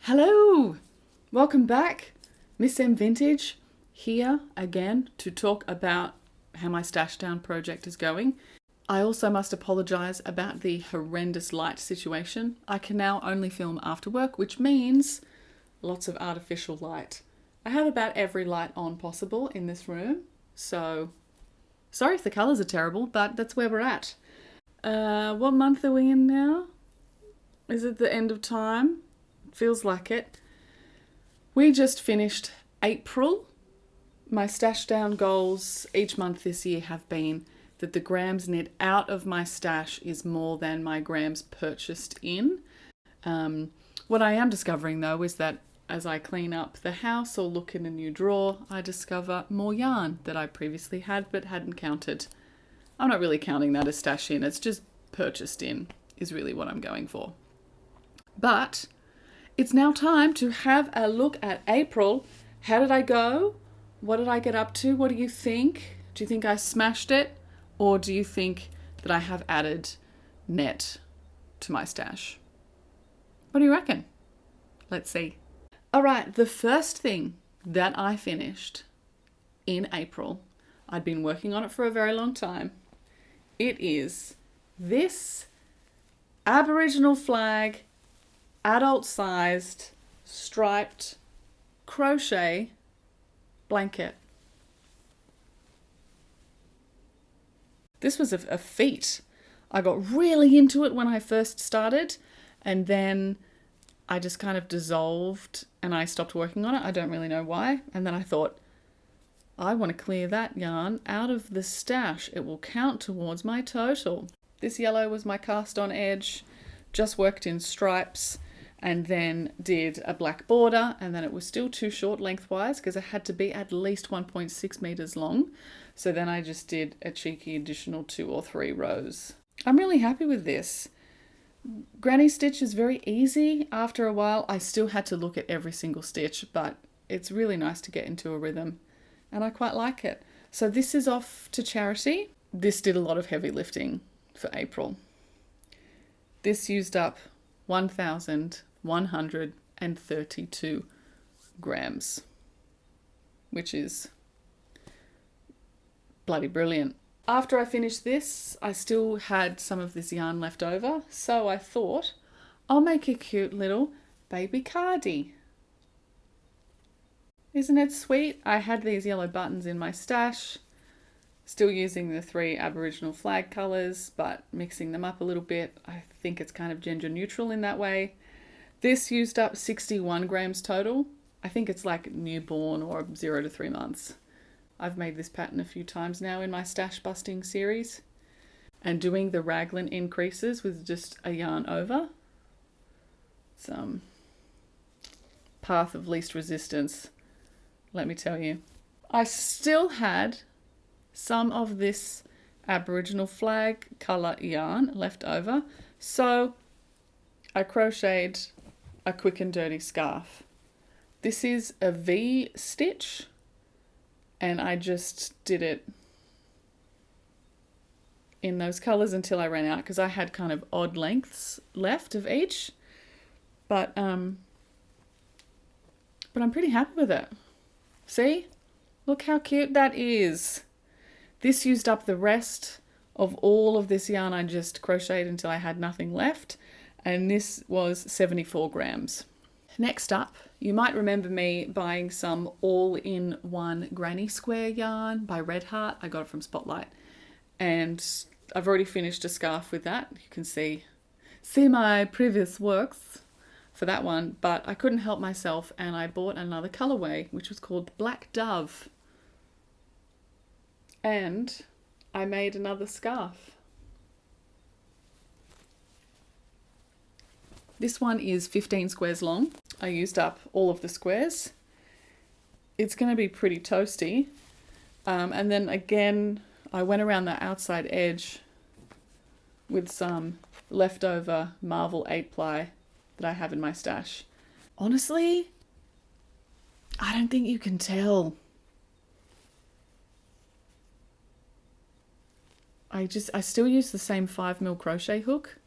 Hello! Welcome back. Miss M Vintage here again to talk about how my stash down project is going. I also must apologise about the horrendous light situation. I can now only film after work, which means lots of artificial light. I have about every light on possible in this room, so sorry if the colours are terrible, but that's where we're at. What month are we in now? Is it the end of time? Feels like it. We just finished April. My stash down goals each month this year have been that the grams net out of my stash is more than my grams purchased in. What I am discovering though is that as I clean up the house or look in a new drawer, I discover more yarn that I previously had but hadn't counted. I'm not really counting that as stash in, it's just purchased in is really what I'm going for. But it's now time to have a look at April. How did I go? What did I get up to? What do you think? Do you think I smashed it? Or do you think that I have added net to my stash? What do you reckon? Let's see. All right, the first thing that I finished in April, I'd been working on it for a very long time. It is this Aboriginal flag adult-sized striped crochet blanket. This was a feat. I got really into it when I first started, and then I just kind of dissolved and I stopped working on it. I don't really know why. And then I thought, I want to clear that yarn out of the stash. It will count towards my total. This yellow was my cast on edge, just worked in stripes, and then did a black border, and then it was still too short lengthwise because it had to be at least 1.6 meters long. So then I just did a cheeky additional 2 or 3 rows. I'm really happy with this. Granny stitch is very easy. After a while, I still had to look at every single stitch, but it's really nice to get into a rhythm, and I quite like it. So this is off to charity. This did a lot of heavy lifting for April. This used up 1,132 grams, which is bloody brilliant. After I finished this, I still had some of this yarn left over, so I thought I'll make a cute little baby cardie. Isn't it sweet? I had these yellow buttons in my stash, still using the 3 Aboriginal flag colours, but mixing them up a little bit. I think it's kind of gender neutral in that way. This used up 61 grams total. I think it's like newborn or 0 to 3 months. I've made this pattern a few times now in my stash busting series. And doing the raglan increases with just a yarn over. Some path of least resistance, let me tell you. I still had some of this Aboriginal flag colour yarn left over, so I crocheted a quick and dirty scarf. This is a V stitch, and I just did it in those colours until I ran out because I had kind of odd lengths left of each, but I'm pretty happy with it. See? Look how cute that is. This used up the rest of all of this yarn I just crocheted until I had nothing left, and this was 74 grams. Next up, you might remember me buying some all-in-one granny square yarn by Red Heart. I got it from Spotlight, and I've already finished a scarf with that. You can see my previous works for that one, but I couldn't help myself and I bought another colorway, which was called Black Dove. And I made another scarf. This one is 15 squares long. I used up all of the squares. It's going to be pretty toasty. And then again, I went around the outside edge with some leftover Marvel 8-ply that I have in my stash. Honestly, I don't think you can tell. I still use the same 5mm crochet hook,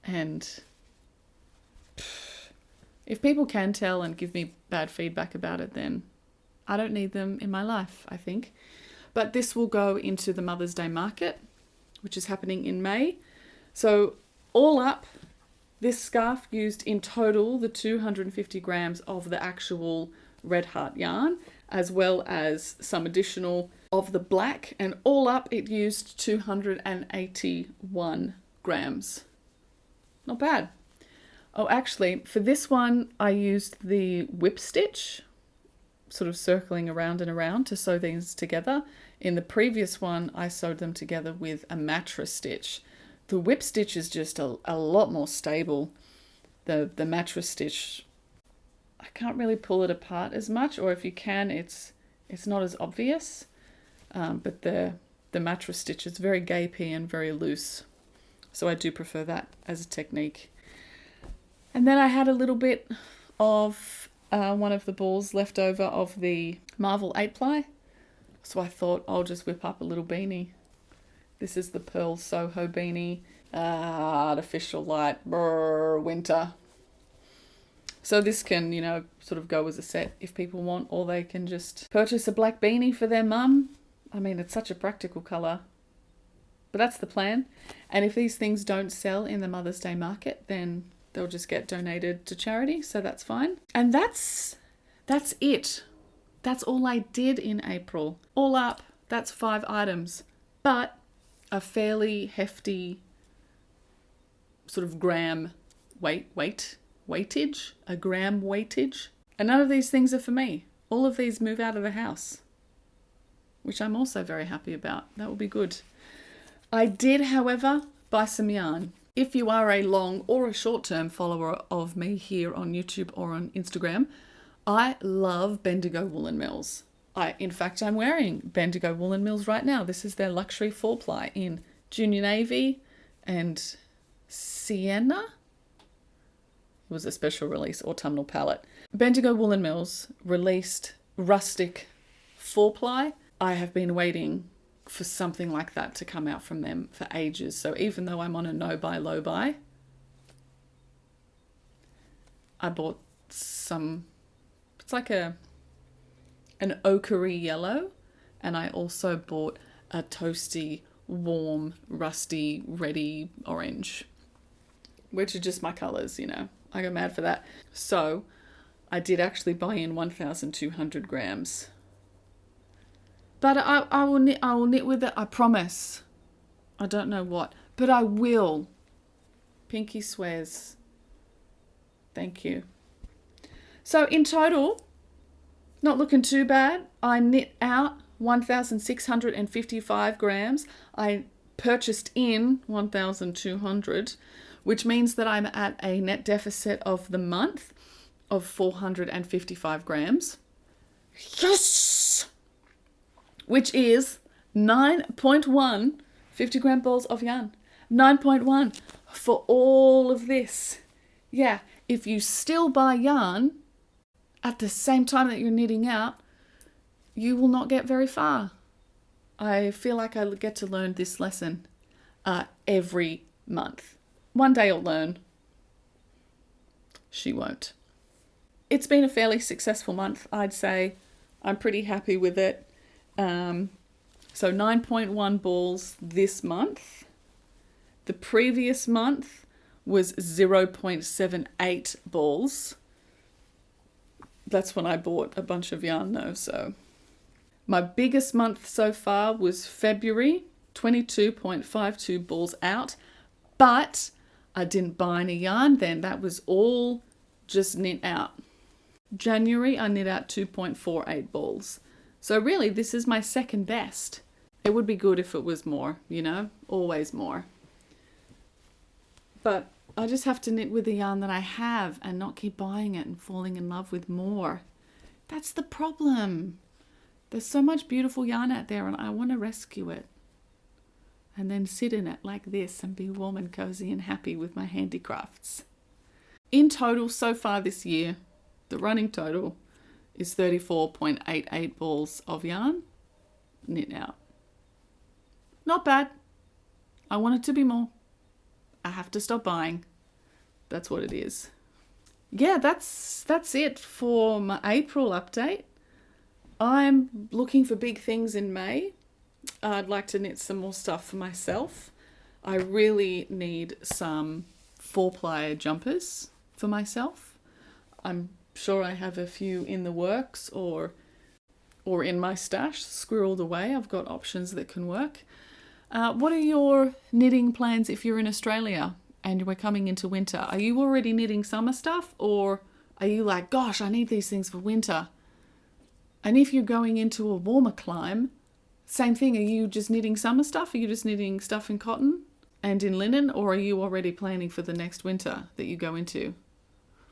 and If people can tell and give me bad feedback about it, then I don't need them in my life, I think. But this will go into the Mother's Day market, which is happening in May. So all up, this scarf used in total the 250 grams of the actual Red Heart yarn, as well as some additional of the black, and all up it used 281 grams. Not bad. Oh, actually, for this one, I used the whip stitch, sort of circling around and around to sew things together. In the previous one, I sewed them together with a mattress stitch. The whip stitch is just a lot more stable. The mattress stitch, I can't really pull it apart as much, or if you can, it's not as obvious. But the mattress stitch is very gapey and very loose. So I do prefer that as a technique. And then I had a little bit of one of the balls left over of the Marvel 8-ply. So I thought I'll just whip up a little beanie. This is the Pearl Soho beanie. Artificial light, winter. So this can, sort of go as a set if people want, or they can just purchase a black beanie for their mum. I mean, it's such a practical colour. But that's the plan. And if these things don't sell in the Mother's Day market, then they'll just get donated to charity, so that's fine. And that's it. That's all I did in April. All up, that's 5 items. But a fairly hefty sort of gram weightage, a gram weightage. And none of these things are for me. All of these move out of the house, which I'm also very happy about. That will be good. I did, however, buy some yarn. If you are a long or a short-term follower of me here on YouTube or on Instagram, I love Bendigo Woolen Mills. In fact, I'm wearing Bendigo Woolen Mills right now. This is their luxury 4-ply in Junior Navy and Sienna. It was a special release autumnal palette. Bendigo Woolen Mills released rustic 4-ply. I have been waiting for something like that to come out from them for ages. So even though I'm on a no buy, low buy, I bought some, it's like an ochre yellow, and I also bought a toasty, warm, rusty, ready orange, which are just my colours, I go mad for that. So I did actually buy in 1,200 grams. But I will knit with it, I promise. I don't know what, but I will. Pinky swears. Thank you. So in total, not looking too bad. I knit out 1,655 grams. I purchased in 1,200, which means that I'm at a net deficit of the month of 455 grams. Yes! Which is 9.1 50-gram balls of yarn. 9.1 for all of this. Yeah, if you still buy yarn at the same time that you're knitting out, you will not get very far. I feel like I get to learn this lesson every month. One day I'll learn. She won't. It's been a fairly successful month, I'd say. I'm pretty happy with it. So 9.1 balls this month. The previous month was 0.78 balls. That's when I bought a bunch of yarn though, so. My biggest month so far was February, 22.52 balls out, but I didn't buy any yarn then. That was all just knit out. January, I knit out 2.48 balls. So really, this is my second best. It would be good if it was more, always more. But I just have to knit with the yarn that I have and not keep buying it and falling in love with more. That's the problem. There's so much beautiful yarn out there and I want to rescue it. And then sit in it like this and be warm and cozy and happy with my handicrafts. In total, so far this year, the running total is 34.88 balls of yarn knit out. Not bad. I want it to be more. I have to stop buying. That's what it is. yeah, that's it for my April update. I'm looking for big things in May. I'd like to knit some more stuff for myself. I really need some 4-ply jumpers for myself. I'm sure I have a few in the works or in my stash squirreled away. I've got options that can work. What are your knitting plans if you're in Australia and we're coming into winter? Are you already knitting summer stuff, or are you like, gosh, I need these things for winter? And if you're going into a warmer climate, same thing. Are you just knitting summer stuff? Are you just knitting stuff in cotton and in linen, or are you already planning for the next winter that you go into?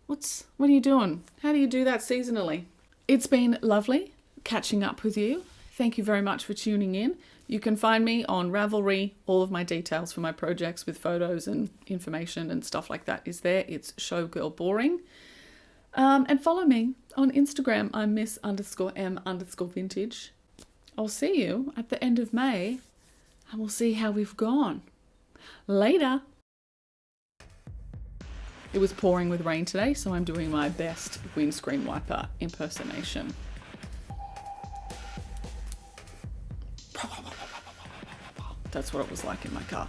What are you doing? How do you do that seasonally? It's been lovely catching up with you. Thank you very much for tuning in. You can find me on Ravelry. All of my details for my projects with photos and information and stuff like that is there. It's Showgirl Boring. And follow me on Instagram. I'm miss_m_vintage. I'll see you at the end of May and we'll see how we've gone. Later. It was pouring with rain today, so I'm doing my best windscreen wiper impersonation. That's what it was like in my car.